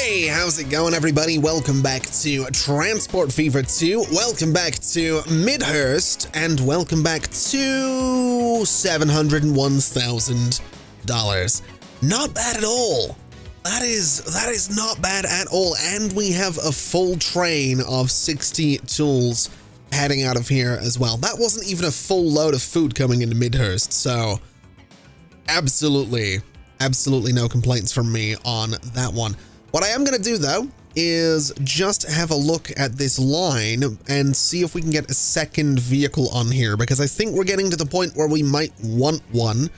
Hey, how's it going, everybody? Welcome back to Transport Fever 2. Welcome back to Midhurst, and welcome back to $701,000. Not bad at all. That is not bad at all. And we have a full train of 60 tools heading out of here as well. That wasn't even a full load of food coming into Midhurst, so absolutely no complaints from me on that one. What I am going to do, though, is just have a look at this line and see if we can get a second vehicle on here, because I think we're getting to the point where we might want one,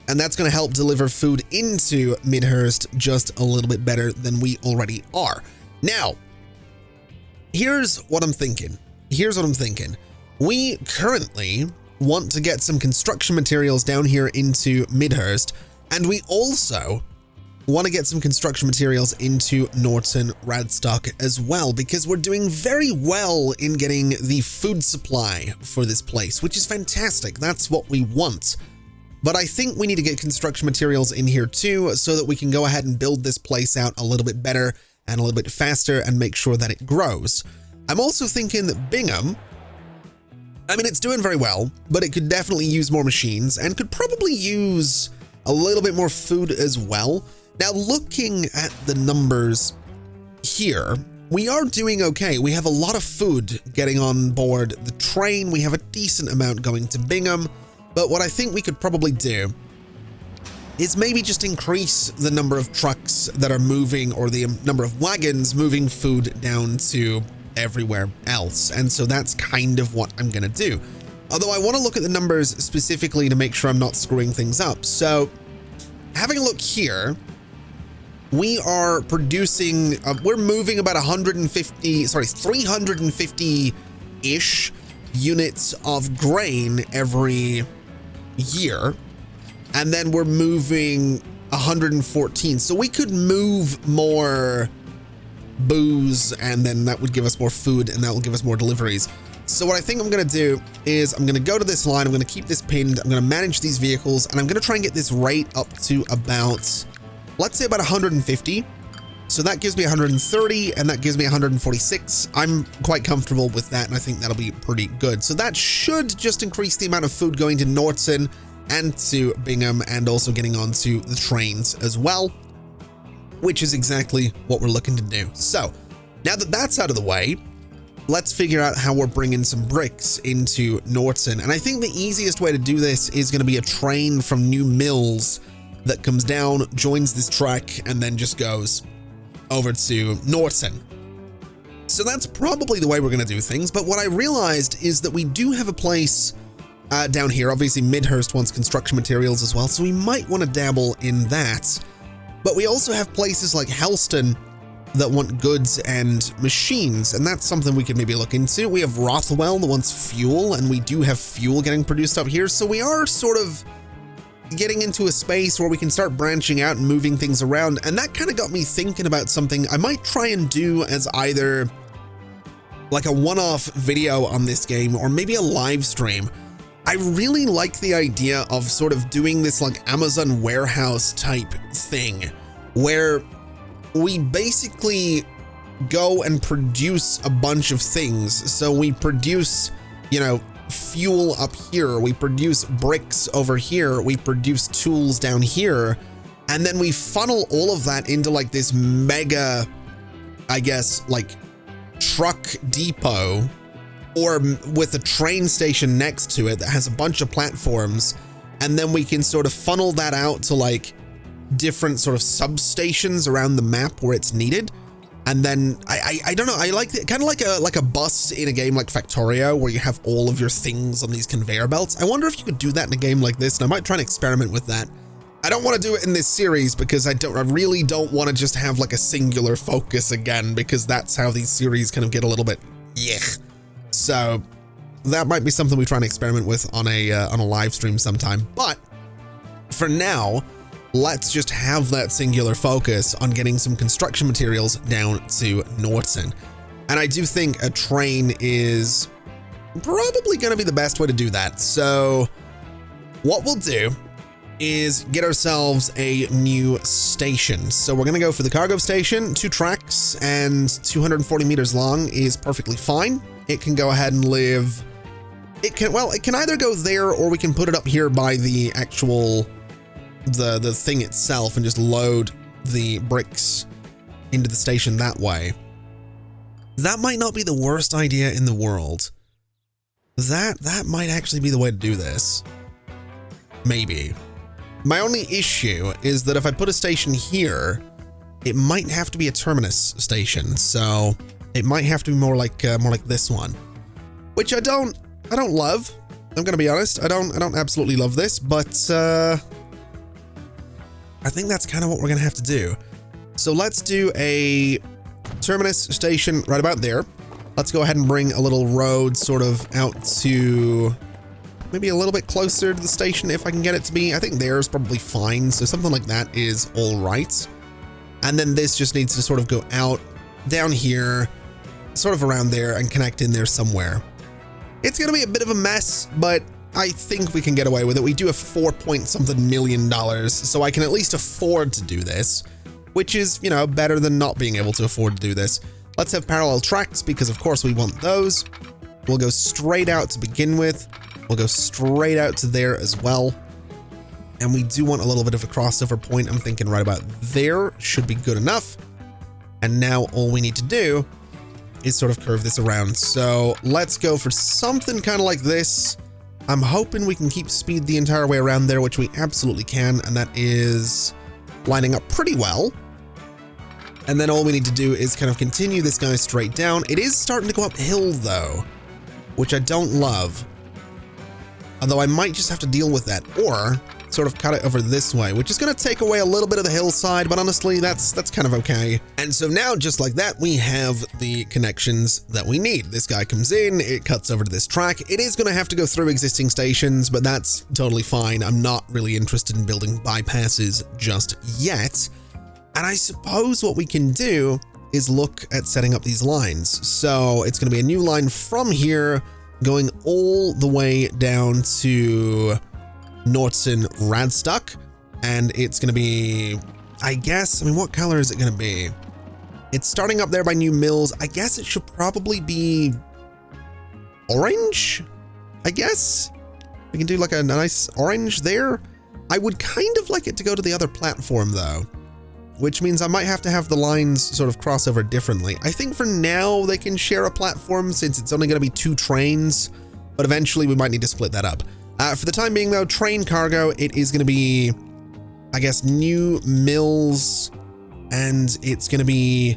and that's going to help deliver food into Midhurst just a little bit better than we already are. Now, here's what I'm thinking. We currently want to get some construction materials down here into Midhurst, and we also want to get some construction materials into Norton Radstock as well, because we're doing very well in getting the food supply for this place, which is fantastic. That's what we want. But I think we need to get construction materials in here too, so that we can go ahead and build this place out a little bit better and a little bit faster and make sure that it grows. I'm also thinking that Bingham, I mean, it's doing very well, but it could definitely use more machines and could probably use a little bit more food as well. Now, looking at the numbers here, we are doing okay. We have a lot of food getting on board the train. We have a decent amount going to Bingham, but what I think we could probably do is maybe just increase the number of trucks that are moving, or the number of wagons moving food down to everywhere else. And so that's kind of what I'm going to do. Although I want to look at the numbers specifically to make sure I'm not screwing things up. So having a look here, we are producing, we're moving about 350-ish units of grain every year. And then we're moving 114. So we could move more booze, and then that would give us more food, and that will give us more deliveries. So what I think I'm going to do is I'm going to go to this line. I'm going to keep this pinned. I'm going to manage these vehicles, and I'm going to try and get this rate up to about, let's say about 150. So that gives me 130, and that gives me 146. I'm quite comfortable with that, and I think that'll be pretty good. So that should just increase the amount of food going to Norton and to Bingham, and also getting onto the trains as well, which is exactly what we're looking to do. So now that that's out of the way, let's figure out how we're bringing some bricks into Norton. And I think the easiest way to do this is going to be a train from New Mills that comes down, joins this track, and then just goes over to Norton. So that's probably the way we're going to do things. But what I realized is that we do have a place down here. Obviously, Midhurst wants construction materials as well, so we might want to dabble in that. But we also have places like Helston that want goods and machines, and that's something we could maybe look into. We have Rothwell that wants fuel, and we do have fuel getting produced up here. So we are sort of getting into a space where we can start branching out and moving things around. And that kind of got me thinking about something I might try and do as either like a one-off video on this game, or maybe a live stream. I really like the idea of sort of doing this like Amazon warehouse type thing, where we basically go and produce a bunch of things. So we produce, you know, fuel up here, we produce bricks over here, we produce tools down here, and then we funnel all of that into like this mega, I guess, like truck depot, or with a train station next to it that has a bunch of platforms. And then we can sort of funnel that out to like different sort of substations around the map where it's needed. And then I don't know, I like it kind of like a bus in a game like Factorio, where you have all of your things on these conveyor belts. I wonder if you could do that in a game like this, and I might try and experiment with that. I don't want to do it in this series because I really don't want to just have like a singular focus again, because that's how these series kind of get a little bit yuck. So that might be something we try and experiment with on a live stream sometime. But for now, let's just have that singular focus on getting some construction materials down to Norton. And I do think a train is probably going to be the best way to do that. So what we'll do is get ourselves a new station. So we're going to go for the cargo station. 2 tracks and 240 meters long is perfectly fine. It can go ahead and live. It can either go there, or we can put it up here by the actual, the thing itself and just load the bricks into the station that way. That might not be the worst idea in the world. That might actually be the way to do this. Maybe. My only issue is that if I put a station here, it might have to be a terminus station. So it might have to be more like this one, which I don't love. I'm gonna be honest. I don't absolutely love this, but I think that's kind of what we're gonna have to do. So let's do a terminus station right about there. Let's go ahead and bring a little road sort of out to maybe a little bit closer to the station if I can get it to be. I think there's probably fine. So something like that is all right. And then this just needs to sort of go out down here, sort of around there, and connect in there somewhere. It's going to be a bit of a mess, but I think we can get away with it. We do have $4-point-something million, so I can at least afford to do this, which is, you know, better than not being able to afford to do this. Let's have parallel tracks because, of course, we want those. We'll go straight out to begin with. We'll go straight out to there as well. And we do want a little bit of a crossover point. I'm thinking right about there should be good enough. And now all we need to do is sort of curve this around. So let's go for something kind of like this. I'm hoping we can keep speed the entire way around there, which we absolutely can. And that is lining up pretty well. And then all we need to do is kind of continue this guy straight down. It is starting to go uphill though, which I don't love. Although I might just have to deal with that, or sort of cut it over this way, which is going to take away a little bit of the hillside, but honestly, that's kind of okay. And so now, just like that, we have the connections that we need. This guy comes in, it cuts over to this track. It is going to have to go through existing stations, but that's totally fine. I'm not really interested in building bypasses just yet. And I suppose what we can do is look at setting up these lines. So it's going to be a new line from here, going all the way down to Norton Radstock, and it's going to be, I guess, I mean, what color is it going to be? It's starting up there by New Mills. I guess it should probably be orange, I guess. We can do like a nice orange there. I would kind of like it to go to the other platform though, which means I might have to have the lines sort of cross over differently. I think for now they can share a platform since it's only going to be 2 trains, but eventually we might need to split that up. For the time being though, train cargo, it is going to be, I guess, New Mills, and it's going to be,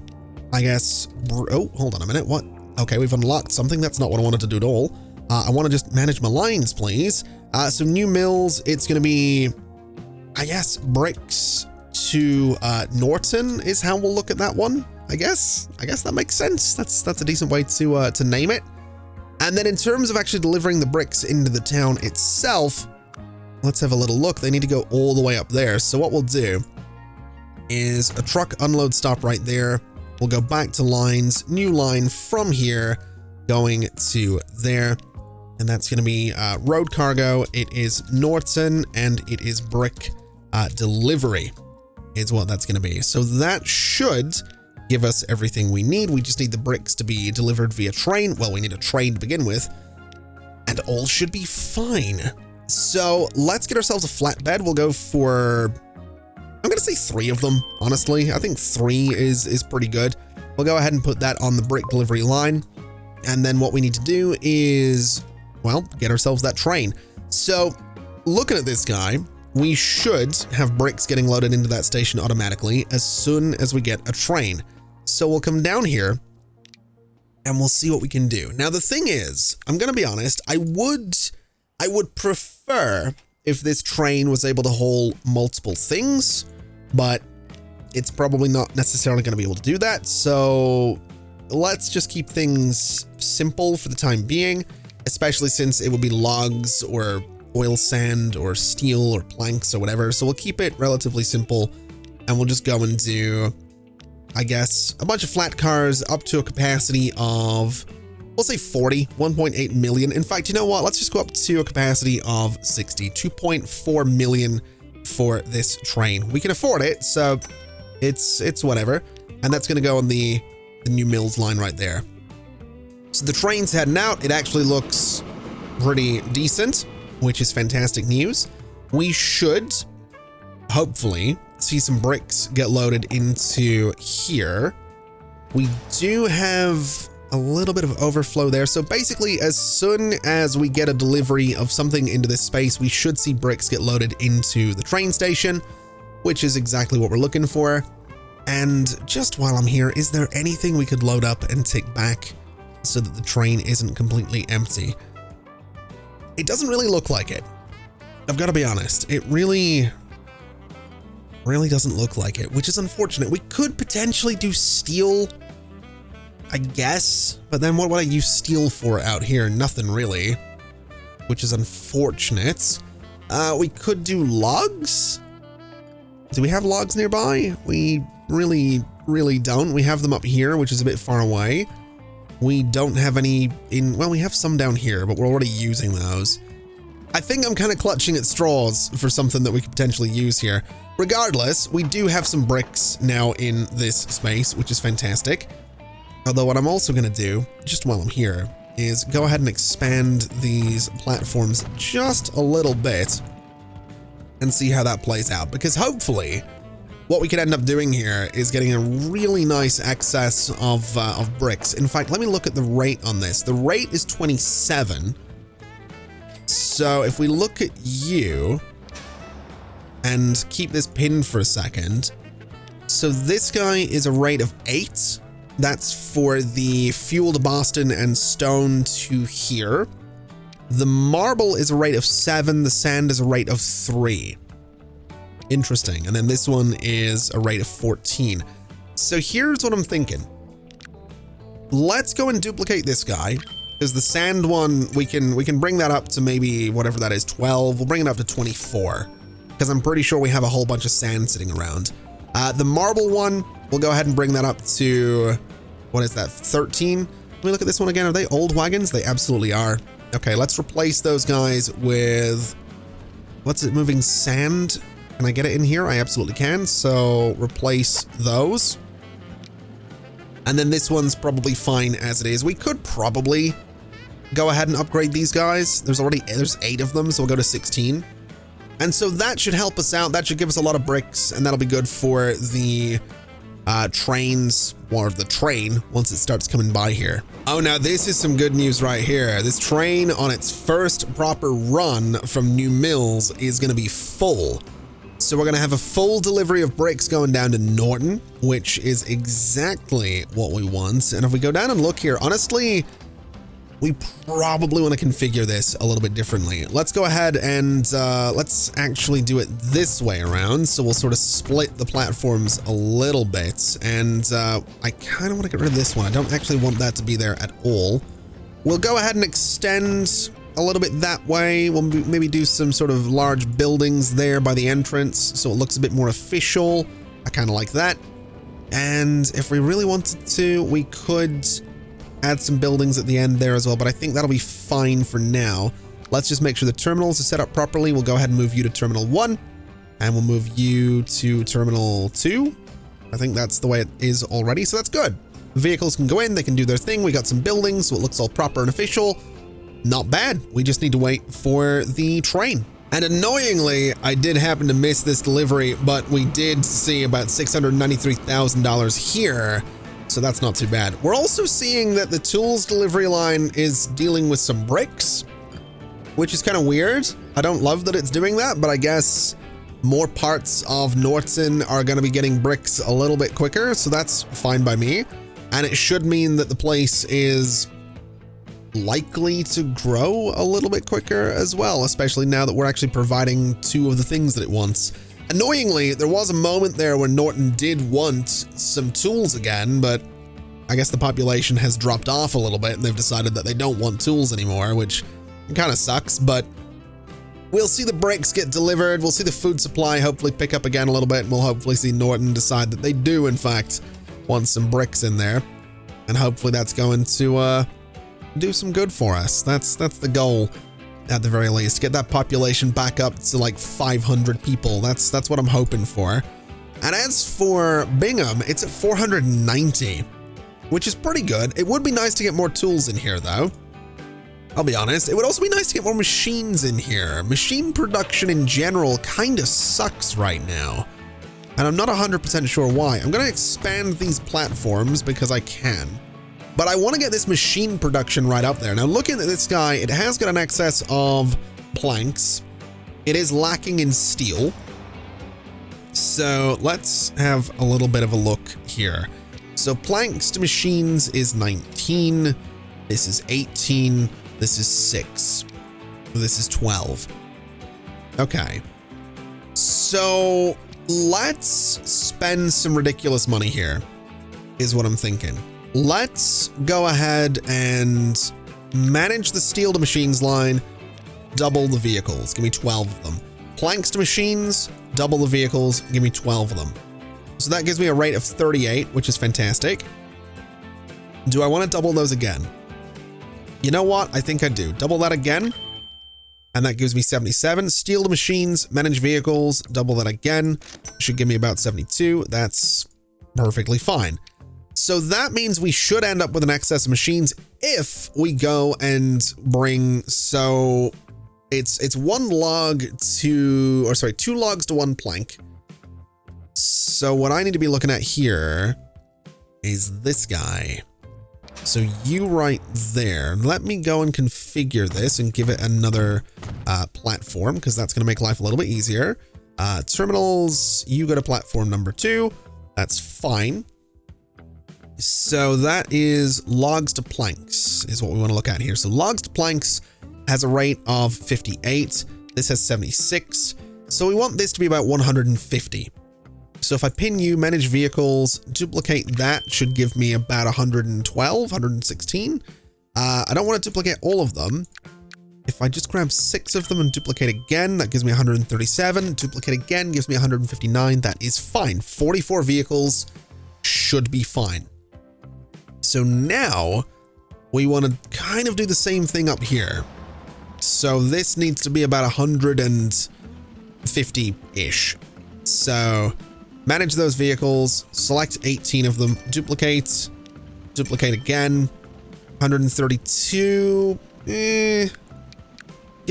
I guess, oh, hold on a minute. What? Okay, we've unlocked something. That's not what I wanted to do at all. I want to just manage my lines, please. So New Mills, it's going to be, I guess, bricks to Norton is how we'll look at that one. I guess that makes sense. That's a decent way to name it. And then in terms of actually delivering the bricks into the town itself, let's have a little look. They need to go all the way up there. So what we'll do is a truck unload stop right there. We'll go back to lines, new line from here going to there. And that's going to be road cargo. It is Norton, and it is brick delivery is what that's going to be. So that should give us everything we need. We just need the bricks to be delivered via train. Well, we need a train to begin with, and all should be fine. So let's get ourselves a flatbed. We'll go for, I'm going to say 3 of them. Honestly, I think 3 is pretty good. We'll go ahead and put that on the brick delivery line. And then what we need to do is, well, get ourselves that train. So looking at this guy, we should have bricks getting loaded into that station automatically as soon as we get a train. So we'll come down here and we'll see what we can do. Now, the thing is, I'm going to be honest, I would prefer if this train was able to hold multiple things, but it's probably not necessarily going to be able to do that. So let's just keep things simple for the time being, especially since it would be logs or oil sand or steel or planks or whatever. So we'll keep it relatively simple, and we'll just go and do, I guess, a bunch of flat cars up to a capacity of, we'll say 1.8 million. In fact, you know what? Let's just go up to a capacity of 2.4 million for this train. We can afford it, so it's whatever. And that's going to go on the new mills line right there. So the train's heading out. It actually looks pretty decent, which is fantastic news. We should hopefully see some bricks get loaded into here. We do have a little bit of overflow there. So basically, as soon as we get a delivery of something into this space, we should see bricks get loaded into the train station, which is exactly what we're looking for. And just while I'm here, is there anything we could load up and take back so that the train isn't completely empty? It doesn't really look like it. I've got to be honest. It really doesn't look like it, which is unfortunate. We could potentially do steel, I guess, but then what would I use steel for out here? Nothing really, which is unfortunate. We could do logs. Do we have logs nearby? We really don't. We have them up here, which is a bit far away. We don't have any well, we have some down here, but we're already using those. I think I'm kind of clutching at straws for something that we could potentially use here. Regardless, we do have some bricks now in this space, which is fantastic. Although what I'm also going to do, just while I'm here, is go ahead and expand these platforms just a little bit and see how that plays out. Because hopefully, what we could end up doing here is getting a really nice excess of bricks. In fact, let me look at the rate on this. The rate is 27. So if we look at you and keep this pinned for a second. So this guy is a rate of 8. That's for the fuel to Boston and stone to here. The marble is a rate of 7. The sand is a rate of 3. Interesting. And then this one is a rate of 14. So here's what I'm thinking. Let's go and duplicate this guy, because the sand one, we can bring that up to maybe whatever that is, 12. We'll bring it up to 24, because I'm pretty sure we have a whole bunch of sand sitting around. The marble one, we'll go ahead and bring that up to, what is that, 13? Let me look at this one again. Are they old wagons? They absolutely are. Okay, let's replace those guys with, what's it, moving sand? Can I get it in here? I absolutely can. So replace those. And then this one's probably fine as it is. We could probably go ahead and upgrade these guys. There's 8 of them, so we'll go to 16. And so that should help us out. That should give us a lot of bricks, and that'll be good for the trains, or the train, once it starts coming by here. Oh, now this is some good news right here. This train on its first proper run from New Mills is going to be full. So we're going to have a full delivery of bricks going down to Norton, which is exactly what we want. And if we go down and look here, honestly, we probably want to configure this a little bit differently. Let's go ahead and let's actually do it this way around. So we'll sort of split the platforms a little bit. And I kind of want to get rid of this one. I don't actually want that to be there at all. We'll go ahead and extend a little bit that way. We'll maybe do some sort of large buildings there by the entrance, so it looks a bit more official. I kind of like that. And if we really wanted to, we could add some buildings at the end there as well, but I think that'll be fine for now. Let's just make sure the terminals are set up properly. We'll go ahead and move you to Terminal 1, and we'll move you to Terminal 2. I think that's the way it is already, so that's good. Vehicles can go in, they can do their thing. We got some buildings, so it looks all proper and official. Not bad. We just need to wait for the train. And annoyingly, I did happen to miss this delivery, but we did see about $693,000 here, so that's not too bad. We're also seeing that the tools delivery line is dealing with some bricks, which is kind of weird. I don't love that it's doing that, but I guess more parts of Norton are going to be getting bricks a little bit quicker, so that's fine by me. And it should mean that the place is likely to grow a little bit quicker as well, especially now that we're actually providing 2 of the things that it wants. Annoyingly, there was a moment there when Norton did want some tools again, but I guess the population has dropped off a little bit and they've decided that they don't want tools anymore, which kind of sucks, but we'll see the bricks get delivered. We'll see the food supply hopefully pick up again a little bit, and we'll hopefully see Norton decide that they do in fact want some bricks in there, and hopefully that's going to do some good for us. That's the goal. at the very least. Get that population back up to like 500 people. That's what I'm hoping for. And as for Bingham, it's at 490, which is pretty good. It would be nice to get more tools in here, though. I'll be honest. It would also be nice to get more machines in here. Machine production in general kind of sucks right now. And I'm not 100% sure why. I'm going to expand these platforms because I can. But I want to get this machine production right up there. Now, looking at this guy, it has got an excess of planks. It is lacking in steel. So let's have a little bit of a look here. So planks to machines is 19. This is 18. This is 6. This is 12. Okay. So let's spend some ridiculous money here, is what I'm thinking. Let's go ahead and manage the steel to machines line, double the vehicles. Give me 12 of them. Planks to machines, double the vehicles, give me 12 of them. So that gives me a rate of 38, which is fantastic. Do I want to double those again? You know what? I think I do. Double that again. And that gives me 77. Steel to machines, manage vehicles, double that again. Should give me about 72. That's perfectly fine. So that means we should end up with an excess of machines if we go and bring, so it's 2 logs to 1 plank. So what I need to be looking at here is this guy. So you right there. Let me go and configure this and give it another platform, because that's going to make life a little bit easier. Terminals, you go to platform number 2. That's fine. So that is logs to planks is what we want to look at here. So logs to planks has a rate of 58. This has 76. So we want this to be about 150. So if I pin you, manage vehicles, duplicate that should give me about 112, 116. I don't want to duplicate all of them. If I just grab 6 of them and duplicate again, that gives me 137. Duplicate again gives me 159. That is fine. 44 vehicles should be fine. So now we want to kind of do the same thing up here. So this needs to be about 150-ish. So manage those vehicles, select 18 of them, duplicate again, 132, give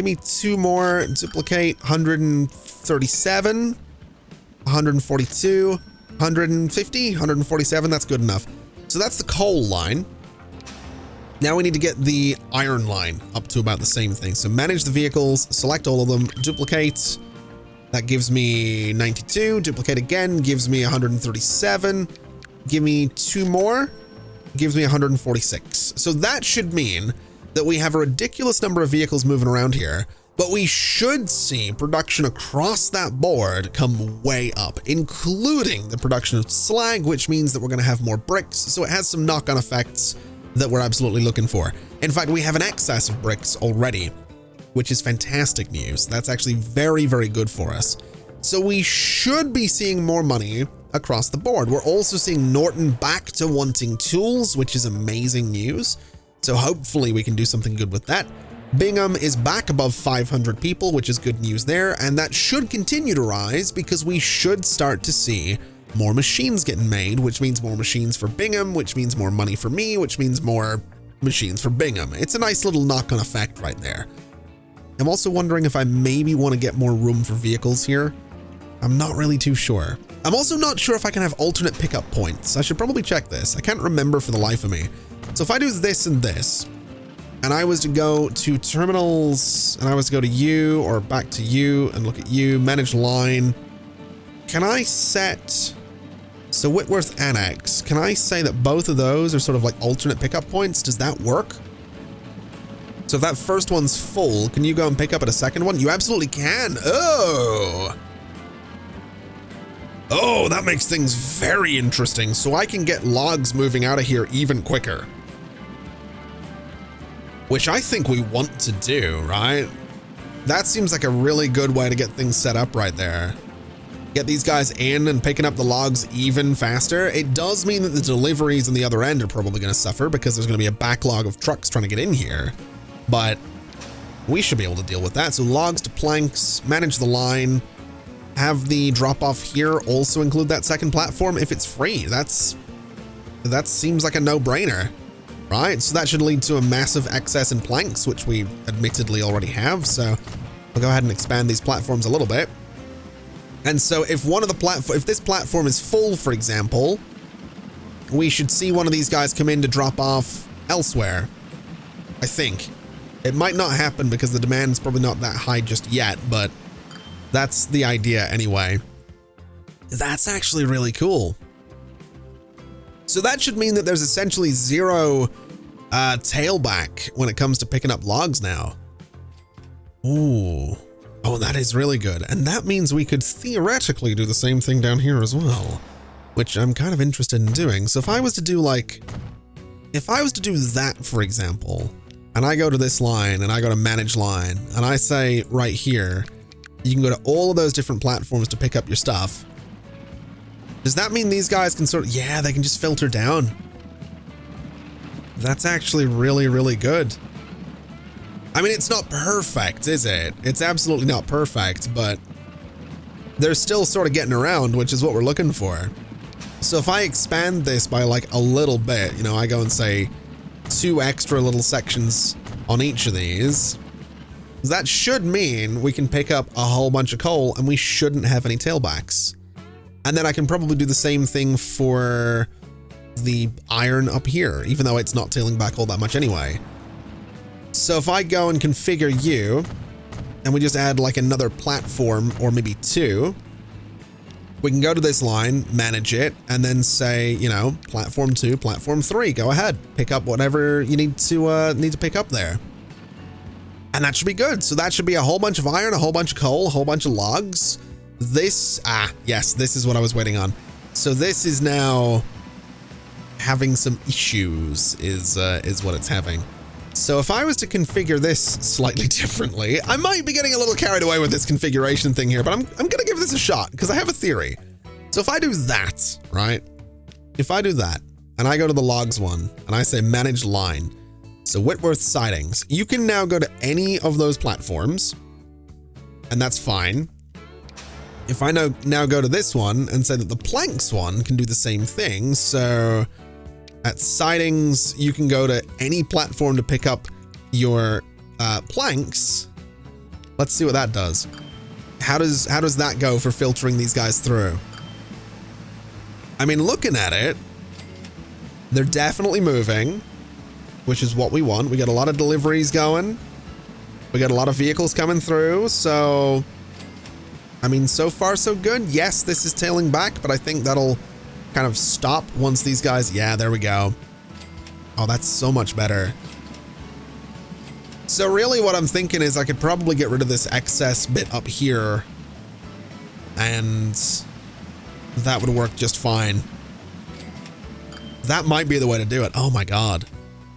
me 2 more, duplicate, 137, 142, 150, 147, that's good enough. So that's the coal line. Now we need to get the iron line up to about the same thing. So manage the vehicles, select all of them, duplicate. That gives me 92. Duplicate again, gives me 137. Give me 2 more, gives me 146. So that should mean that we have a ridiculous number of vehicles moving around here, but we should see production across that board come way up, including the production of slag, which means that we're going to have more bricks. So it has some knock-on effects that we're absolutely looking for. In fact, we have an excess of bricks already, which is fantastic news. That's actually very, very good for us. So we should be seeing more money across the board. We're also seeing Norton back to wanting tools, which is amazing news. So hopefully we can do something good with that. Bingham is back above 500 people, which is good news there. And that should continue to rise because we should start to see more machines getting made, which means more machines for Bingham, which means more money for me, which means more machines for Bingham. It's a nice little knock-on effect right there. I'm also wondering if I maybe want to get more room for vehicles here. I'm not really too sure. I'm also not sure if I can have alternate pickup points. I should probably check this. I can't remember for the life of me. So if I do this and this, and I was to go to terminals, and I was to go to you or back to you and look at you, manage line, can I set, so Whitworth Annex, can I say that both of those are sort of like alternate pickup points? Does that work? So if that first one's full, can you go and pick up at a second one? You absolutely can. Oh, that makes things very interesting. So I can get logs moving out of here even quicker, which I think we want to do, right? That seems like a really good way to get things set up right there. Get these guys in and picking up the logs even faster. It does mean that the deliveries on the other end are probably going to suffer because there's going to be a backlog of trucks trying to get in here. But We should be able to deal with that. So logs to planks, manage the line, have the drop off here also include that second platform if it's free. That seems like a no-brainer, right? So that should lead to a massive excess in planks, which we admittedly already have. So I'll go ahead and expand these platforms a little bit. And so if if this platform is full, for example, we should see one of these guys come in to drop off elsewhere, I think. It might not happen because the demand is probably not that high just yet, but that's the idea anyway. That's actually really cool. So that should mean that there's essentially zero tailback when it comes to picking up logs now. Ooh. Oh, that is really good. And that means we could theoretically do the same thing down here as well, which I'm kind of interested in doing. So if I was to do that, for example, and I go to this line and I go to manage line and I say right here, you can go to all of those different platforms to pick up your stuff. Does that mean these guys can yeah, they can just filter down? That's actually really, really good. I mean, it's not perfect, is it? It's absolutely not perfect, but they're still sort of getting around, which is what we're looking for. So if I expand this by like a little bit, you know, I go and say 2 extra little sections on each of these, that should mean we can pick up a whole bunch of coal and we shouldn't have any tailbacks. And then I can probably do the same thing for the iron up here, even though it's not tailing back all that much anyway. So if I go and configure you, and we just add like another platform or maybe 2, we can go to this line, manage it, and then say, you know, platform 2, platform 3, go ahead, pick up whatever you need to pick up there. And that should be good. So that should be a whole bunch of iron, a whole bunch of coal, a whole bunch of logs. Yes, this is what I was waiting on. So this is now having some issues is what it's having. So if I was to configure this slightly differently, I might be getting a little carried away with this configuration thing here, but I'm going to give this a shot because I have a theory. So if I do that, right? If I do that and I go to the logs one and I say manage line, so Whitworth sidings, you can now go to any of those platforms and that's fine. If I now go to this one and say that the planks one can do the same thing, so at sidings, you can go to any platform to pick up your planks. Let's see what that does. How does that go for filtering these guys through? I mean, looking at it, they're definitely moving, which is what we want. We got a lot of deliveries going. We got a lot of vehicles coming through. So, I mean, so far so good. Yes, this is tailing back, but I think that'll kind of stop once these guys, yeah, there we go. Oh, that's so much better. So really what I'm thinking is I could probably get rid of this excess bit up here and that would work just fine. That might be the way to do it. Oh my God.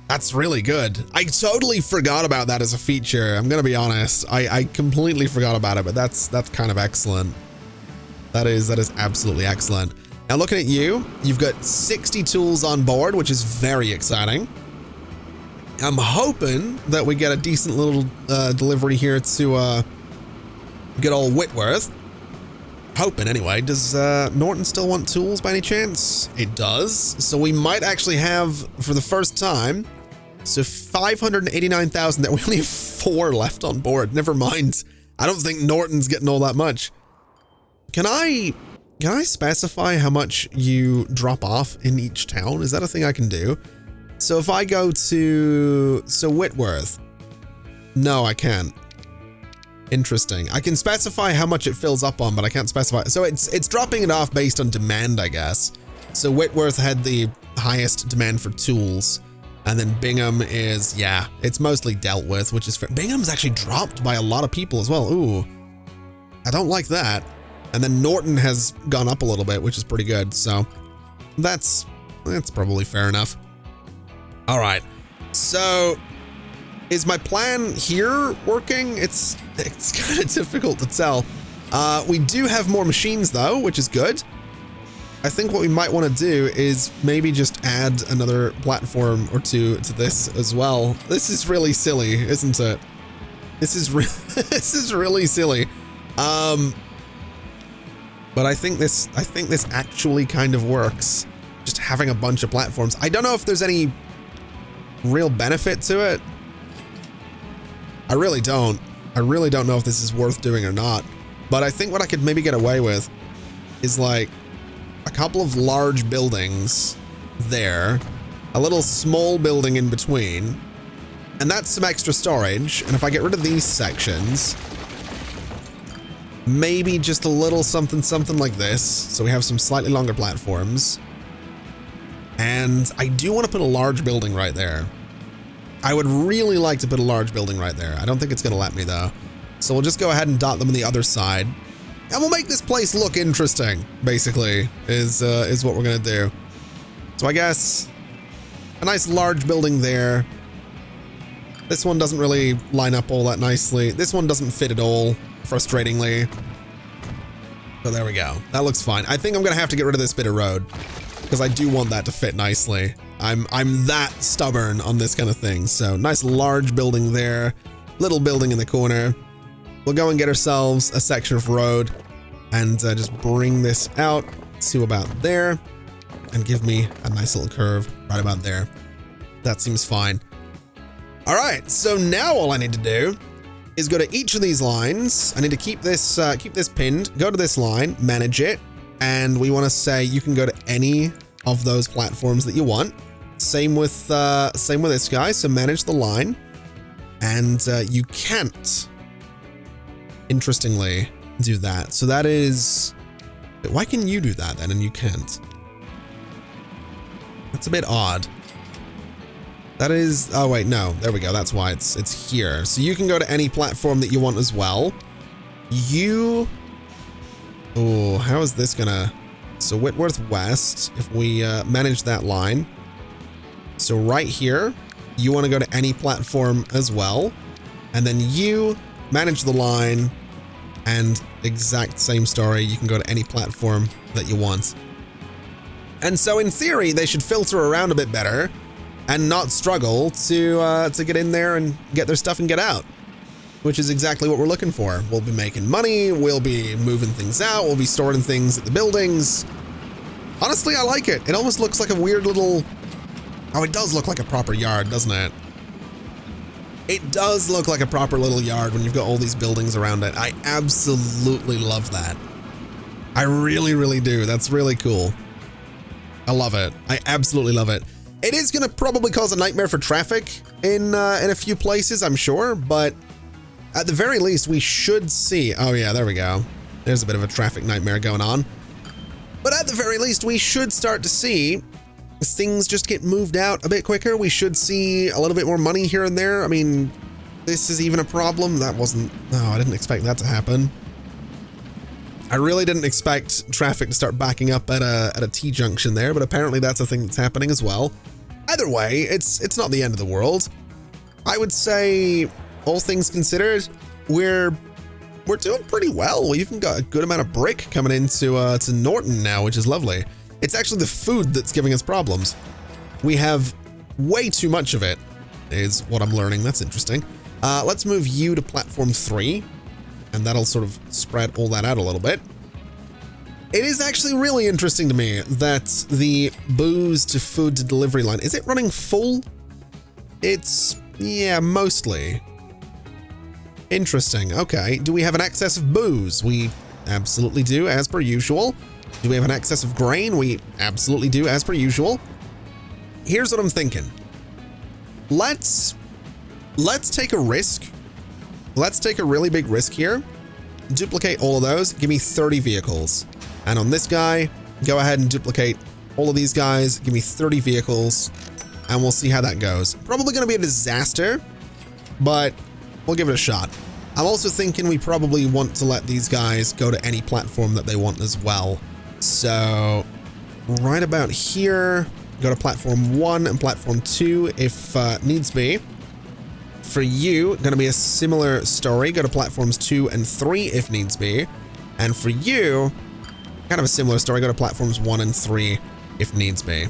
That's really good. I totally forgot about that as a feature. I'm going to be honest. I completely forgot about it, but that's kind of excellent. That is absolutely excellent. Now looking at you, you've got 60 tools on board, which is very exciting. I'm hoping that we get a decent little delivery here to good old Whitworth. Hoping anyway. Does Norton still want tools by any chance? It does. So we might actually have, for the first time, so 589,000 there. We only have 4 left on board. Never mind. I don't think Norton's getting all that much. Can I specify how much you drop off in each town? Is that a thing I can do? So if I go to, Whitworth, no, I can't. Interesting. I can specify how much it fills up on, but I can't specify. So it's dropping it off based on demand, I guess. So Whitworth had the highest demand for tools, and then Bingham is, yeah, it's mostly dealt with, which is fair. Bingham's actually dropped by a lot of people as well. Ooh, I don't like that. And then Norton has gone up a little bit, which is pretty good. So that's probably fair enough. All right. So is my plan here working? It's kind of difficult to tell. We do have more machines though, which is good. I think what we might want to do is maybe just add another platform or 2 to this as well. This is really silly, isn't it? This is this is really silly. But I think this actually kind of works. Just having a bunch of platforms. I don't know if there's any real benefit to it. I really don't. I really don't know if this is worth doing or not. But I think what I could maybe get away with is like a couple of large buildings there, a little small building in between, and that's some extra storage. And if I get rid of these sections, maybe just a little something like this, so we have some slightly longer platforms. And I do want to put a large building right there. I would really like to put a large building right there. I don't think it's going to let me though. So we'll just go ahead and dot them on the other side. And we'll make this place look interesting, basically, is what we're going to do. So I guess a nice large building there. This one doesn't really line up all that nicely. This one doesn't fit at all, frustratingly. So there we go. That looks fine. I think I'm going to have to get rid of this bit of road because I do want that to fit nicely. I'm that stubborn on this kind of thing. So nice large building there, little building in the corner. We'll go and get ourselves a section of road and just bring this out to about there and give me a nice little curve right about there. That seems fine. All right, so now all I need to do is go to each of these lines. I need to keep this pinned, go to this line, manage it, and we want to say you can go to any of those platforms that you want. Same with this guy, so manage the line, and you can't, interestingly, do that. So that is, why can you do that then and you can't? That's a bit odd. That is, oh wait, no, there we go. That's why it's here. So you can go to any platform that you want as well. Oh, how is this gonna, so Whitworth West, if we manage that line. So right here, you want to go to any platform as well. And then you manage the line and exact same story. You can go to any platform that you want. And so in theory, they should filter around a bit better and not struggle to get in there and get their stuff and get out, which is exactly what we're looking for. We'll be making money. We'll be moving things out. We'll be storing things at the buildings. Honestly, I like it. It almost looks like a weird little, oh, it does look like a proper yard, doesn't it? It does look like a proper little yard when you've got all these buildings around it. I absolutely love that. I really, really do. That's really cool. I love it. I absolutely love it. It is going to probably cause a nightmare for traffic in a few places, I'm sure, but at the very least, we should see, oh yeah, there we go. There's a bit of a traffic nightmare going on. But at the very least, we should start to see things just get moved out a bit quicker. We should see a little bit more money here and there. I mean, this is even a problem. That wasn't, no, I didn't expect that to happen. I really didn't expect traffic to start backing up at a T-junction there, but apparently that's a thing that's happening as well. Either way, it's not the end of the world. I would say, all things considered, we're doing pretty well. We even got a good amount of brick coming into to Norton now, which is lovely. It's actually the food that's giving us problems. We have way too much of it, is what I'm learning. That's interesting. Let's move you to platform 3. And that'll sort of spread all that out a little bit. It is actually really interesting to me that the booze to food to delivery line, is it running full? It's, yeah, mostly. Interesting. Okay. Do we have an excess of booze? We absolutely do, as per usual. Do we have an excess of grain? We absolutely do, as per usual. Here's what I'm thinking. Let's take a risk. Let's take a really big risk here. Duplicate all of those. Give me 30 vehicles. And on this guy, go ahead and duplicate all of these guys. Give me 30 vehicles. And we'll see how that goes. Probably going to be a disaster, but we'll give it a shot. I'm also thinking we probably want to let these guys go to any platform that they want as well. So right about here, go to platform 1 and platform 2 if needs be. For you, going to be a similar story. Go to platforms 2 and 3 if needs be. And for you, kind of a similar story. Go to platforms 1 and 3 if needs be.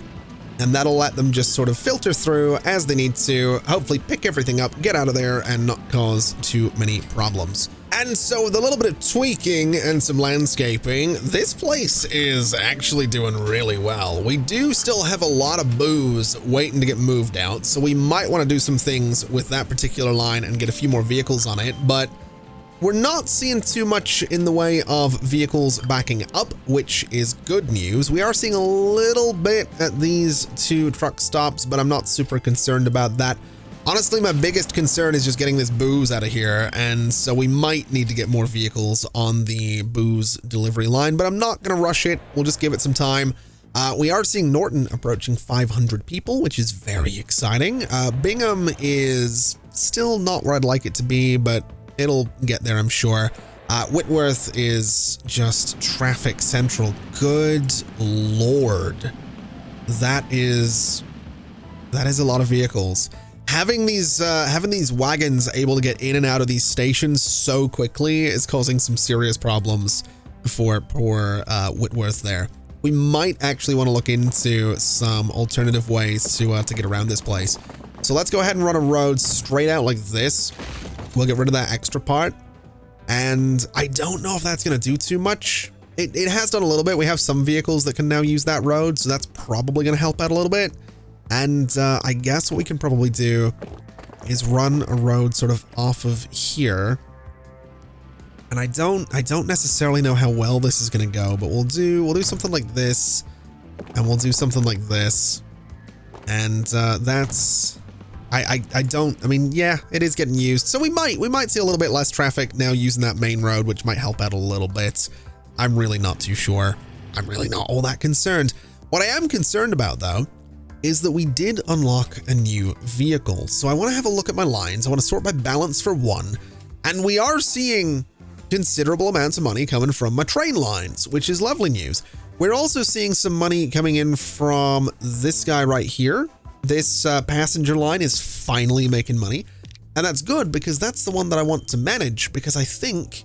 and that'll let them just sort of filter through as they need to, hopefully pick everything up, get out of there, and not cause too many problems. And so with a little bit of tweaking and some landscaping, this place is actually doing really well. We do still have a lot of booze waiting to get moved out, so we might want to do some things with that particular line and get a few more vehicles on it, but we're not seeing too much in the way of vehicles backing up, which is good news. We are seeing a little bit at these 2 truck stops, but I'm not super concerned about that. Honestly, my biggest concern is just getting this booze out of here, and so we might need to get more vehicles on the booze delivery line, but I'm not going to rush it. We'll just give it some time. We are seeing Norton approaching 500 people, which is very exciting. Bingham is still not where I'd like it to be, but it'll get there, I'm sure. Whitworth is just traffic central. Good Lord. That is a lot of vehicles. Having these wagons able to get in and out of these stations so quickly is causing some serious problems for poor Whitworth there. We might actually want to look into some alternative ways to get around this place. So let's go ahead and run a road straight out like this. We'll get rid of that extra part. And I don't know if that's going to do too much. It has done a little bit. We have some vehicles that can now use that road, so that's probably going to help out a little bit. And I guess what we can probably do is run a road sort of off of here. And I don't necessarily know how well this is going to go, but we'll do something like this, and we'll do something like this. And that's I mean, yeah, it is getting used. So we might see a little bit less traffic now using that main road, which might help out a little bit. I'm really not too sure. I'm really not all that concerned. What I am concerned about though is that we did unlock a new vehicle. So I want to have a look at my lines. I want to sort by balance for one. And we are seeing considerable amounts of money coming from my train lines, which is lovely news. We're also seeing some money coming in from this guy right here. This passenger line is finally making money. And that's good because that's the one that I want to manage, because I think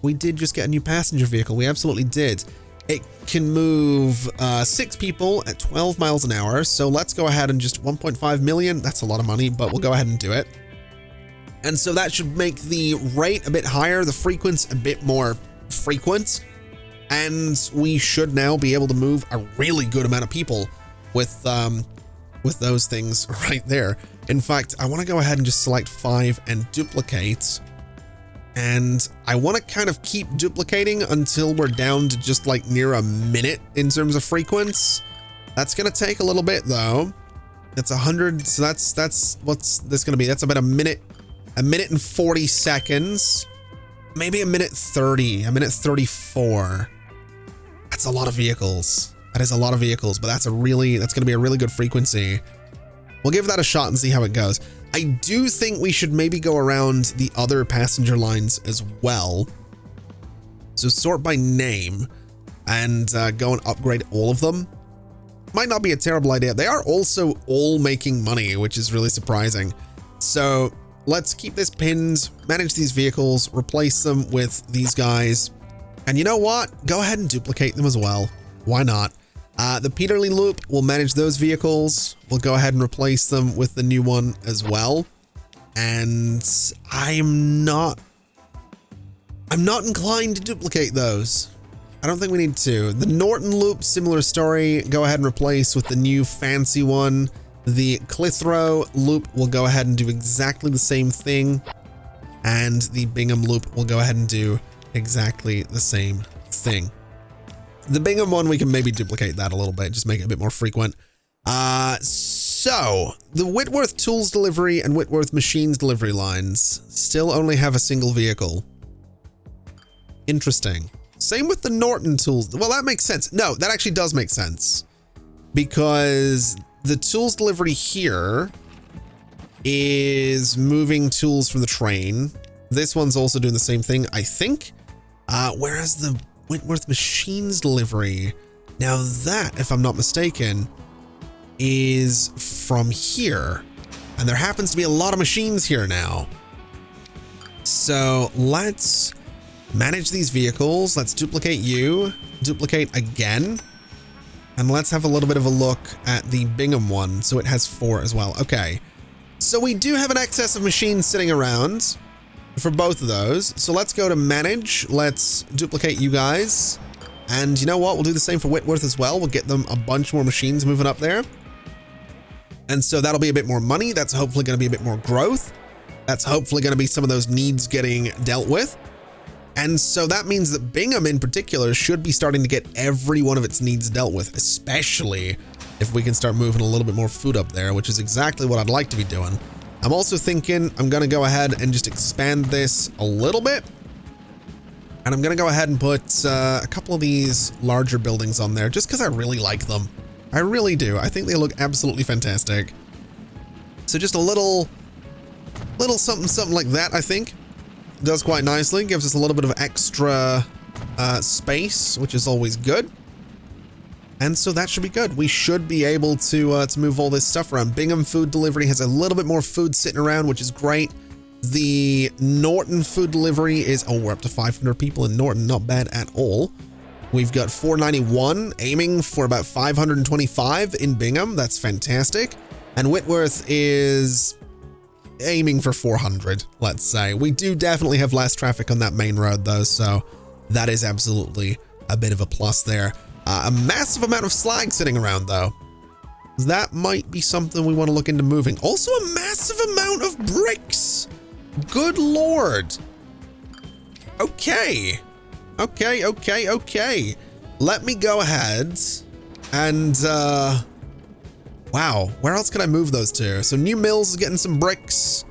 we did just get a new passenger vehicle. We absolutely did. It can move 6 people at 12 miles an hour. So let's go ahead and just 1.5 million. That's a lot of money, but we'll go ahead and do it. And so that should make the rate a bit higher, the frequency a bit more frequent. And we should now be able to move a really good amount of people with those things right there. In fact, I want to go ahead and just select 5 and duplicate. And I want to kind of keep duplicating until we're down to just like near a minute in terms of frequency. That's going to take a little bit though. That's 100. So that's what's this going to be? That's about a minute and 40 seconds, maybe a minute 30, a minute 34. That's a lot of vehicles. That is a lot of vehicles, but that's going to be a really good frequency. We'll give that a shot and see how it goes. I do think we should maybe go around the other passenger lines as well. So sort by name and go and upgrade all of them. Might not be a terrible idea. They are also all making money, which is really surprising. So let's keep this pinned, manage these vehicles, replace them with these guys. And you know what? Go ahead and duplicate them as well. Why not? The Peterlee Loop will manage those vehicles. We'll go ahead and replace them with the new one as well. And I'm not inclined to duplicate those. I don't think we need to. The Norton Loop, similar story. Go ahead and replace with the new fancy one. The Clitheroe Loop will go ahead and do exactly the same thing. And the Bingham Loop will go ahead and do exactly the same thing. The Bingham one, we can maybe duplicate that a little bit, just make it a bit more frequent. So the Whitworth Tools Delivery and Whitworth Machines Delivery lines still only have a single vehicle. Interesting. Same with the Norton Tools. Well, that makes sense. No, that actually does make sense, because the tools delivery here is moving tools from the train. This one's also doing the same thing, I think. Whereas the Whitworth Machines Delivery, now that, if I'm not mistaken, is from here. And there happens to be a lot of machines here now. So let's manage these vehicles. Let's duplicate you, duplicate again. And let's have a little bit of a look at the Bingham one. So it has 4 as well. Okay. So we do have an excess of machines sitting around for both of those. So let's go to manage. Let's duplicate you guys. And you know what? We'll do the same for Whitworth as well. We'll get them a bunch more machines moving up there. And so that'll be a bit more money. That's hopefully going to be a bit more growth. That's hopefully going to be some of those needs getting dealt with. And so that means that Bingham in particular should be starting to get every one of its needs dealt with, especially if we can start moving a little bit more food up there, which is exactly what I'd like to be doing. I'm also thinking I'm going to go ahead and just expand this a little bit. And I'm going to go ahead and put a couple of these larger buildings on there just because I really like them. I really do. I think they look absolutely fantastic. So just a little something like that, I think. Does quite nicely. Gives us a little bit of extra space, which is always good. And so that should be good. We should be able to move all this stuff around. Bingham food delivery has a little bit more food sitting around, which is great. The Norton food delivery is, oh, we're up to 500 people in Norton. Not bad at all. We've got 491 aiming for about 525 in Bingham. That's fantastic. And Whitworth is aiming for 400, let's say. We do definitely have less traffic on that main road though, so that is absolutely a bit of a plus there. A massive amount of slag sitting around though. That might be something we want to look into moving. Also a massive amount of bricks. Good Lord. Okay. Okay. Let me go ahead and, wow, where else can I move those to? So New Mills is getting some bricks.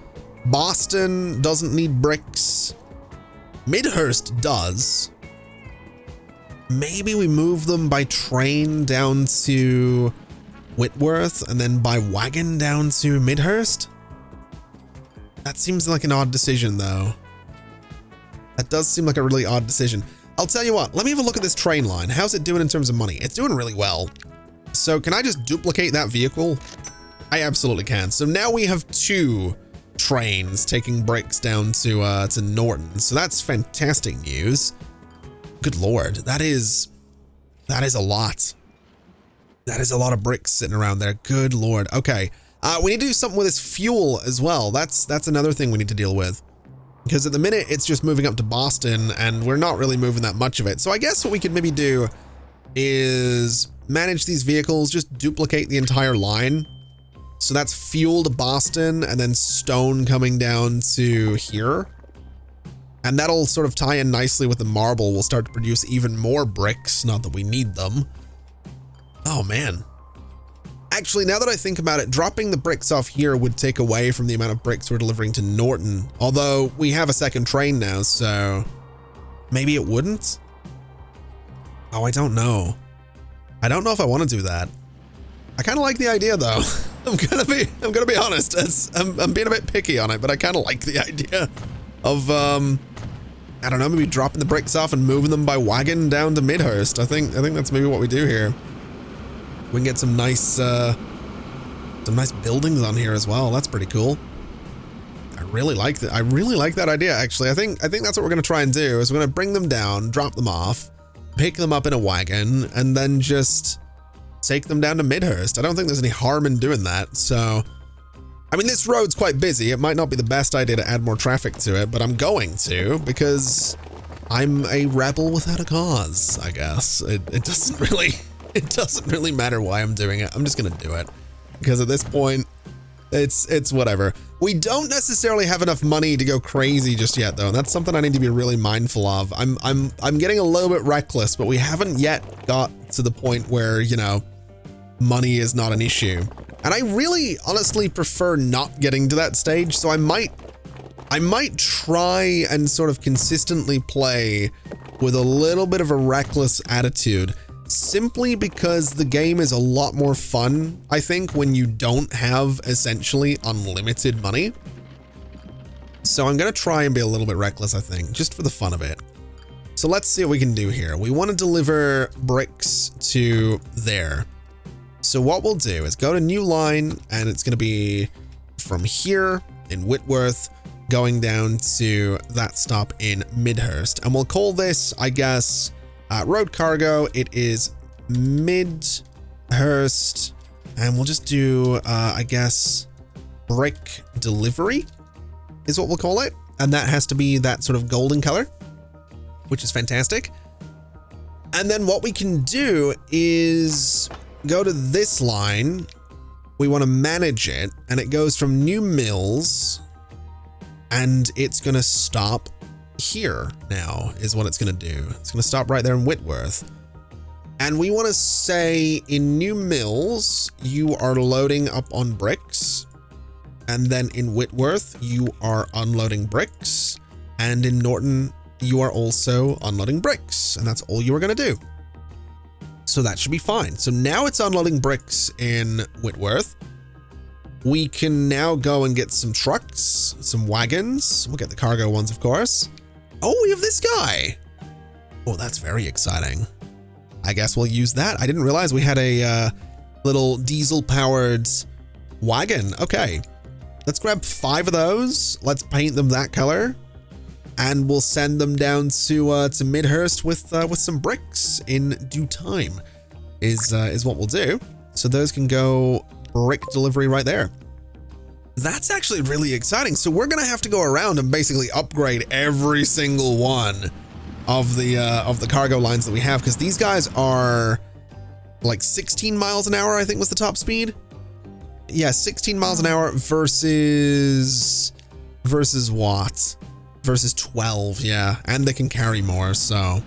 Boston doesn't need bricks. Midhurst does. Maybe we move them by train down to Whitworth and then by wagon down to Midhurst. That seems like an odd decision though. That does seem like a really odd decision. I'll tell you what, let me have a look at this train line. How's it doing in terms of money? It's doing really well. So can I just duplicate that vehicle? I absolutely can. So now we have 2 trains taking bricks down to Norton. So that's fantastic news. Good Lord, that is a lot. That is a lot of bricks sitting around there. Good Lord. Okay. We need to do something with this fuel as well. That's another thing we need to deal with. Because at the minute it's just moving up to Boston and we're not really moving that much of it. So I guess what we could maybe do is manage these vehicles, just duplicate the entire line. So that's fuel to Boston and then stone coming down to here. And that'll sort of tie in nicely with the marble. We'll start to produce even more bricks, not that we need them. Oh man. Actually, now that I think about it, dropping the bricks off here would take away from the amount of bricks we're delivering to Norton. Although we have a second train now, so maybe it wouldn't. Oh, I don't know. I don't know if I want to do that. I kind of like the idea though. I'm gonna be honest. I'm being a bit picky on it, but I kind of like the idea of I don't know, maybe dropping the bricks off and moving them by wagon down to Midhurst. I think that's maybe what we do here. We can get some nice buildings on here as well. That's pretty cool. I really like that. I really like that idea actually. I think that's what we're gonna try and do is we're gonna bring them down, drop them off, pick them up in a wagon, and then just take them down to Midhurst. I don't think there's any harm in doing that. So, I mean, this road's quite busy. It might not be the best idea to add more traffic to it, but I'm going to because I'm a rebel without a cause, I guess. It doesn't really matter why I'm doing it. I'm just gonna do it because at this point, it's whatever. We don't necessarily have enough money to go crazy just yet, though. And that's something I need to be really mindful of. I'm getting a little bit reckless, but we haven't yet got to the point where, you know, money is not an issue. And I really honestly prefer not getting to that stage. So I might try and sort of consistently play with a little bit of a reckless attitude, simply because the game is a lot more fun, I think, when you don't have essentially unlimited money. So I'm going to try and be a little bit reckless, I think, just for the fun of it. So let's see what we can do here. We want to deliver bricks to there. So what we'll do is go to new line, and it's going to be from here in Whitworth going down to that stop in Midhurst. And we'll call this, I guess, road cargo. It is Midhurst Hearst, and we'll just do, I guess, brick delivery is what we'll call it. And that has to be that sort of golden color, which is fantastic. And then what we can do is go to this line. We want to manage it, and it goes from new mills, and it's going to stop here now is what it's going to do. It's going to stop right there in Whitworth. And we want to say in new mills, you are loading up on bricks. And then in Whitworth, you are unloading bricks. And in Norton, you are also unloading bricks. And that's all you are going to do. So that should be fine. So now it's unloading bricks in Whitworth. We can now go and get some trucks, some wagons. We'll get the cargo ones, of course. Oh, we have this guy. Oh, that's very exciting. I guess we'll use that. I didn't realize we had a little diesel-powered wagon. Okay, let's grab 5 of those. Let's paint them that color, and we'll send them down to Midhurst with some bricks in due time. Is what we'll do. So those can go brick delivery right there. That's actually really exciting. So we're gonna have to go around and basically upgrade every single one of the cargo lines that we have, because these guys are like 16 miles an hour, I think was the top speed. Yeah, 16 miles an hour versus what? Versus 12, yeah. And they can carry more, so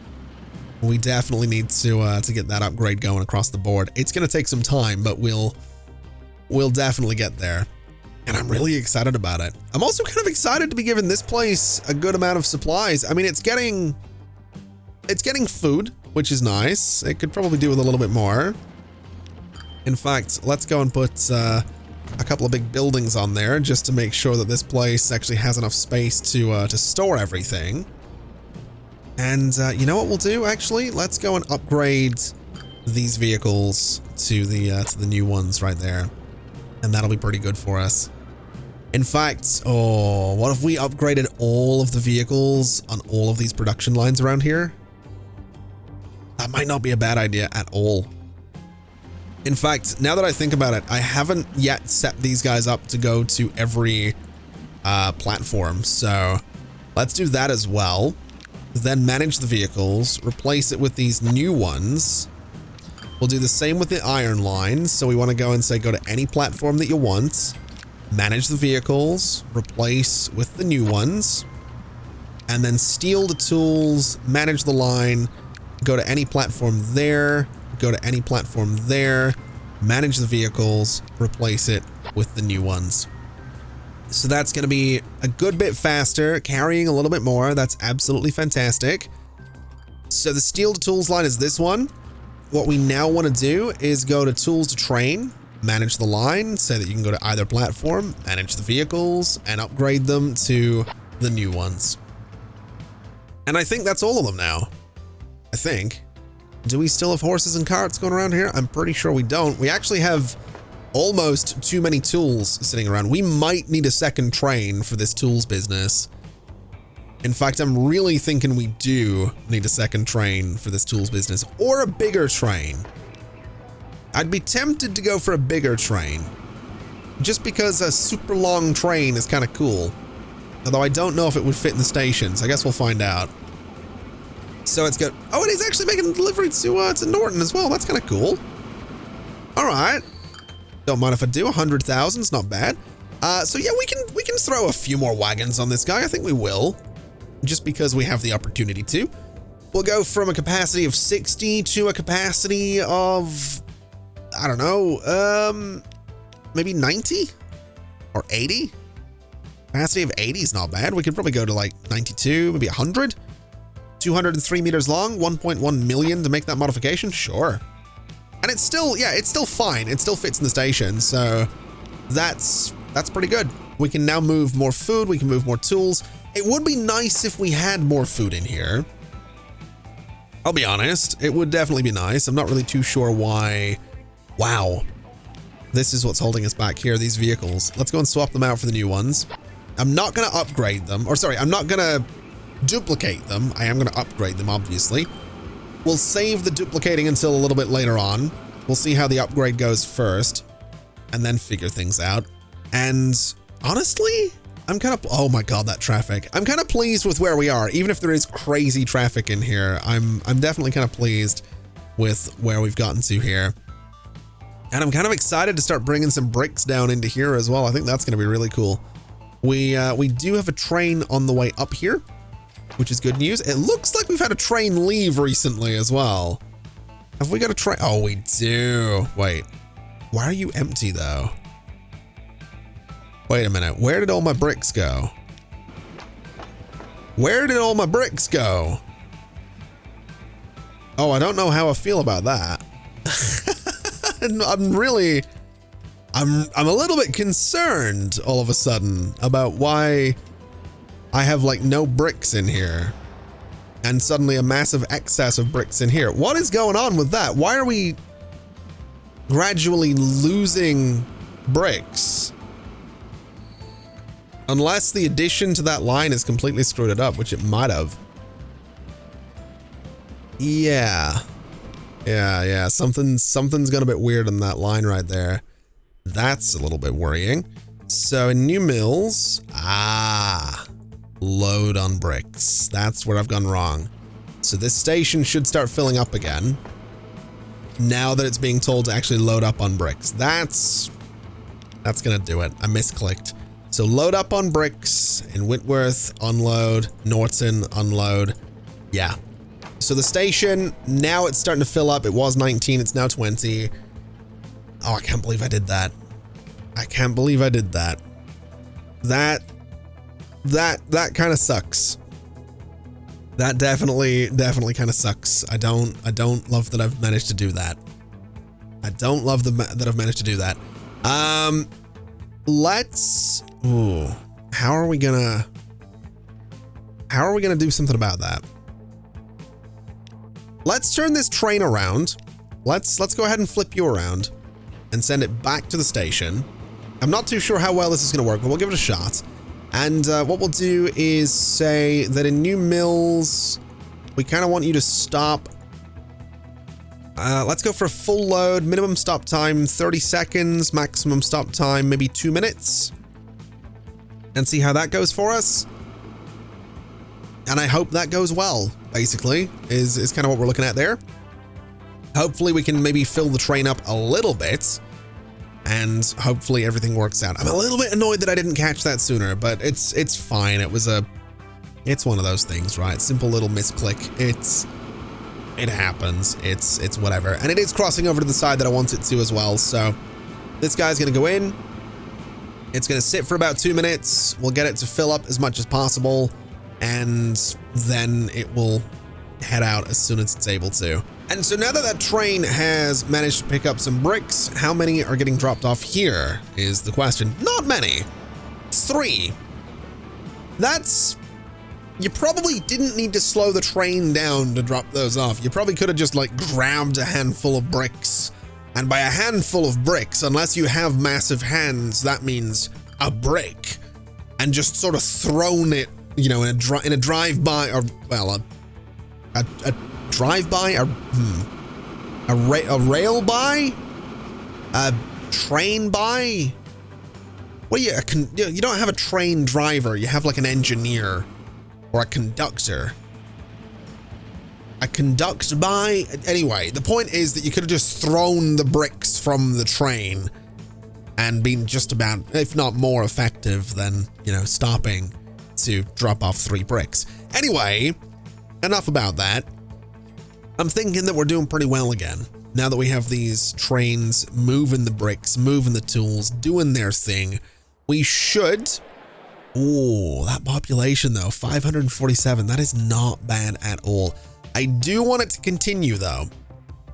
we definitely need to get that upgrade going across the board. It's gonna take some time, but we'll definitely get there. And I'm really excited about it. I'm also kind of excited to be giving this place a good amount of supplies. I mean, it's getting food, which is nice. It could probably do with a little bit more. In fact, let's go and put a couple of big buildings on there just to make sure that this place actually has enough space to store everything. And you know what we'll do, actually? Let's go and upgrade these vehicles to the new ones right there. And that'll be pretty good for us. In fact, oh, what if we upgraded all of the vehicles on all of these production lines around here? That might not be a bad idea at all. In fact, now that I think about it, I haven't yet set these guys up to go to every platform. So let's do that as well. Then manage the vehicles, replace it with these new ones. We'll do the same with the iron lines. So we want to go and say, go to any platform that you want, manage the vehicles, replace with the new ones, and then steal the tools, manage the line, go to any platform there, go to any platform there, manage the vehicles, replace it with the new ones. So that's going to be a good bit faster, carrying a little bit more. That's absolutely fantastic. So the steal to tools line is this one. What we now want to do is go to tools to train, manage the line, say that you can go to either platform, manage the vehicles, and upgrade them to the new ones. And I think that's all of them now. I think. Do we still have horses and carts going around here? I'm pretty sure we don't. We actually have almost too many tools sitting around. We might need a second train for this tools business. In fact, I'm really thinking we do need a second train for this tools business, or a bigger train. I'd be tempted to go for a bigger train, just because a super long train is kind of cool. Although I don't know if it would fit in the stations. I guess we'll find out. So it's good. Oh, and he's actually making a delivery to Norton as well. That's kind of cool. All right. Don't mind if I do. 100,000 is not bad. So yeah, we can throw a few more wagons on this guy. I think we will, just because we have the opportunity to. We'll go from a capacity of 60 to a capacity of, I don't know, maybe 90 or 80. Capacity of 80 is not bad. We could probably go to like 92, maybe 100. 203 meters long, 1.1 million to make that modification. Sure. And it's still, yeah, it's still fine. It still fits in the station. So that's pretty good. We can now move more food. We can move more tools. It would be nice if we had more food in here. I'll be honest. It would definitely be nice. I'm not really too sure why. Wow. This is what's holding us back here, these vehicles. Let's go and swap them out for the new ones. I'm not going to upgrade them. Or sorry, I'm not going to duplicate them. I am going to upgrade them, obviously. We'll save the duplicating until a little bit later on. We'll see how the upgrade goes first and then figure things out. And honestly, I'm kind of, oh my God, that traffic. I'm kind of pleased with where we are. Even if there is crazy traffic in here, I'm definitely kind of pleased with where we've gotten to here. And I'm kind of excited to start bringing some bricks down into here as well. I think that's going to be really cool. We do have a train on the way up here, which is good news. It looks like we've had a train leave recently as well. Have we got a train? Oh, we do. Wait, why are you empty though? Wait a minute. Where did all my bricks go? Where did all my bricks go? Oh, I don't know how I feel about that. I'm a little bit concerned all of a sudden about why I have like no bricks in here and suddenly a massive excess of bricks in here. What is going on with that? Why are we gradually losing bricks? Unless the addition to that line has completely screwed it up, which it might have. Yeah. Something's gone a bit weird on that line right there. That's a little bit worrying. So in new mills, load on bricks. That's where I've gone wrong. So this station should start filling up again now that it's being told to actually load up on bricks. That's gonna do it. I misclicked. So load up on bricks in Whitworth, unload, Norton, unload. Yeah. So the station, now it's starting to fill up. It was 19, it's now 20. Oh, I can't believe I did that. I can't believe I did that. That kind of sucks. That definitely kind of sucks. I don't love that I've managed to do that. I don't love that I've managed to do that. How are we gonna do something about that? Let's turn this train around. Let's go ahead and flip you around and send it back to the station. I'm not too sure how well this is going to work, but we'll give it a shot. And what we'll do is say that in new mills, we kind of want you to stop. Let's go for a full load, minimum stop time 30 seconds, maximum stop time maybe 2 minutes, and see how that goes for us. And I hope that goes well, basically, is kind of what we're looking at there. Hopefully we can maybe fill the train up a little bit, and hopefully everything works out. I'm a little bit annoyed that I didn't catch that sooner, but it's fine. It's one of those things, right? Simple little misclick. It happens. It's whatever. And it is crossing over to the side that I want it to as well. So this guy's going to go in. It's going to sit for about 2 minutes. We'll get it to fill up as much as possible, and then it will head out as soon as it's able to. And so now that that train has managed to pick up some bricks, how many are getting dropped off here is the question. Not many. 3. You probably didn't need to slow the train down to drop those off. You probably could have just like grabbed a handful of bricks. And by a handful of bricks, unless you have massive hands, that means a brick, and just sort of thrown it, you know, in a drive-by, or well, a drive-by, or a rail-by, a train-by. Well, you don't have a train driver. You have like an engineer or a conductor. A conduct-by. Anyway, the point is that you could have just thrown the bricks from the train and been just about, if not more effective than, you know, stopping to drop off 3 bricks. Anyway, enough about that. I'm thinking that we're doing pretty well again. Now that we have these trains moving the bricks, moving the tools, doing their thing, we should... Oh, that population though, 547. That is not bad at all. I do want it to continue though.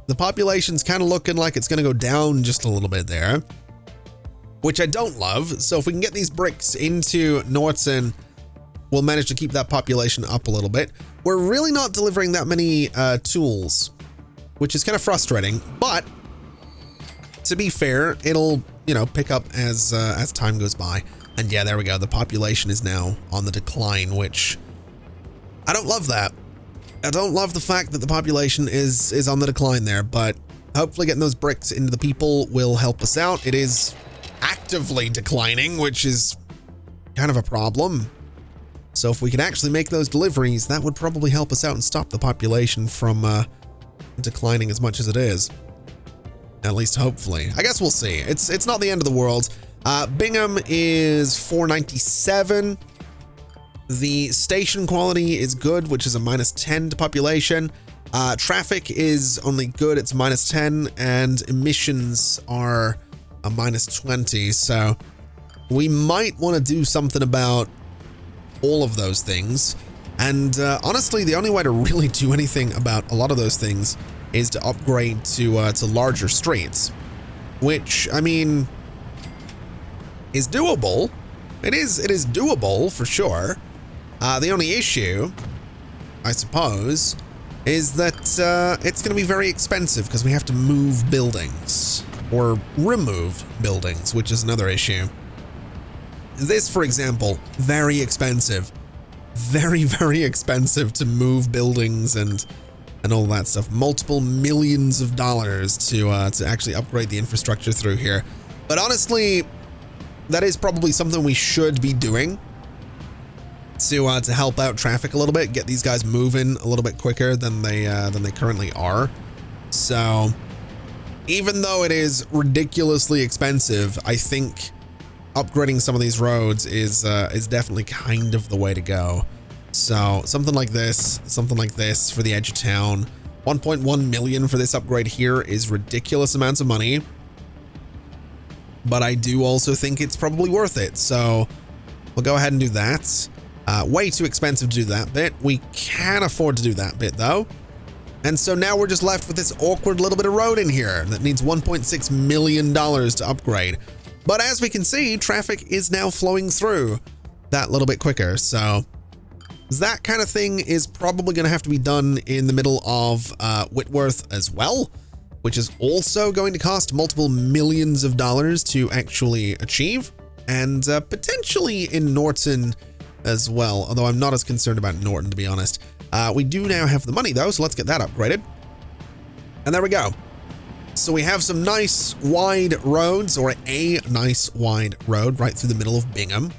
The population's kind of looking like it's going to go down just a little bit there, which I don't love. So if we can get these bricks into Norton, we'll manage to keep that population up a little bit. We're really not delivering that many tools, which is kind of frustrating, but to be fair, it'll, you know, pick up as time goes by. And yeah, there we go. The population is now on the decline, which I don't love that. I don't love the fact that the population is on the decline there, but Hopefully getting those bricks into the people will help us out. It is actively declining, which is kind of a problem. So if we can actually make those deliveries, that would probably help us out and stop the population from declining as much as it is. At least hopefully. I guess we'll see. It's not the end of the world. Bingham is 497. The station quality is good, which is a -10 to population. Traffic is only good, it's -10, and emissions are a -20. So we might want to do something about all of those things. And honestly, the only way to really do anything about a lot of those things is to upgrade to larger streets, which, I mean, is doable. It is doable for sure. The only issue, I suppose, is that it's going to be very expensive because we have to move buildings or remove buildings, which is another issue. This, for example, very expensive. Very, very expensive to move buildings and all that stuff. Multiple millions of dollars to actually upgrade the infrastructure through here. But honestly, that is probably something we should be doing to help out traffic a little bit, get these guys moving a little bit quicker than they currently are. So even though it is ridiculously expensive, I think upgrading some of these roads is definitely kind of the way to go. So something like this for the edge of town. 1.1 million for this upgrade here is ridiculous amounts of money. But I do also think it's probably worth it. So we'll go ahead and do that. Way too expensive to do that bit. We can afford to do that bit though. And so now we're just left with this awkward little bit of road in here that needs $1.6 million to upgrade. But as we can see, traffic is now flowing through that little bit quicker. So that kind of thing is probably going to have to be done in the middle of Whitworth as well, which is also going to cost multiple millions of dollars to actually achieve, and potentially in Norton as well, although I'm not as concerned about Norton, to be honest. We do now have the money though, so let's get that upgraded. And there we go. So we have some nice wide roads, or a nice wide road right through the middle of Bingham.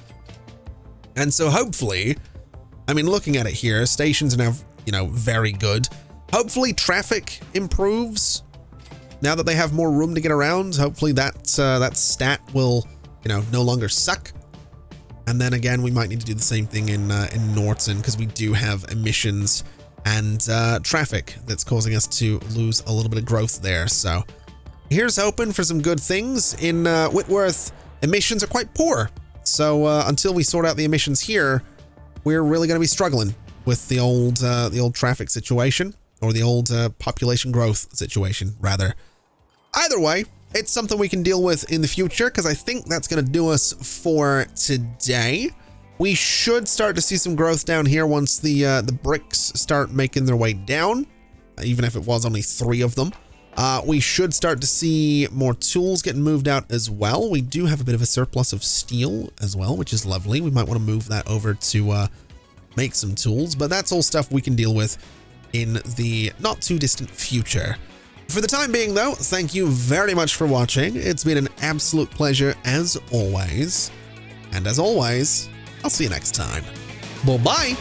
And so hopefully, I mean, looking at it here, stations are now, you know, very good. Hopefully traffic improves now that they have more room to get around. Hopefully that stat will, you know, no longer suck. And then again, we might need to do the same thing in Norton, because we do have emissions and traffic that's causing us to lose a little bit of growth there. So here's hoping for some good things. In Whitworth, emissions are quite poor. So until we sort out the emissions here, we're really going to be struggling with the old traffic situation, or the old population growth situation, rather. Either way, it's something we can deal with in the future, because I think that's going to do us for today. We should start to see some growth down here once the bricks start making their way down, even if it was only 3 of them. We should start to see more tools getting moved out as well. We do have a bit of a surplus of steel as well, which is lovely. We might want to move that over to make some tools, but that's all stuff we can deal with in the not too distant future. For the time being though, thank you very much for watching. It's been an absolute pleasure as always. And as always, I'll see you next time. Bye-bye.